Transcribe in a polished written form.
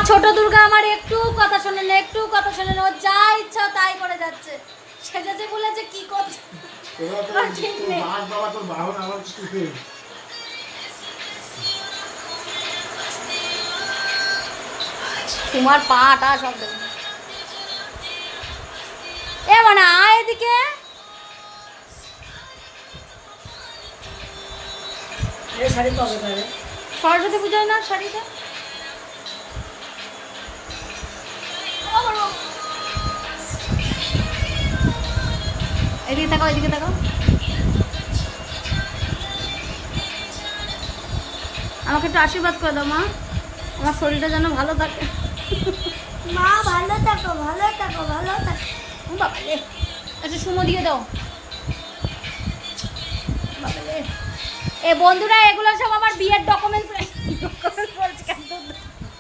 ছোট দুর্গা আমার একটু কথা শোনে না, একটু কথা শোনে না, ও যা ইচ্ছা তাই করে যাচ্ছে। সেজেছে বলেছে কি করছে ঠিক নেই। তোমার পাটা সব দেবে এ মানে আয় এদিকে। শাড়ি কবে করে সরস্বতী পুজোয় না শাড়িটা? এদিকে তাকাও, এদিকে তাকাও। আমাকে একটু আশীর্বাদ করে দাও মা, আমার শরীরটা যেন ভালো থাকে। মা ভালো থাকো, ভালো থাকো, ভালো থাকো। বাবালে আচ্ছা সুমো দিয়ে দাও। বাবালে এ বন্ধুরা, এগুলো সব আমার বিয়ের ডকুমেন্টস বলছি কেন?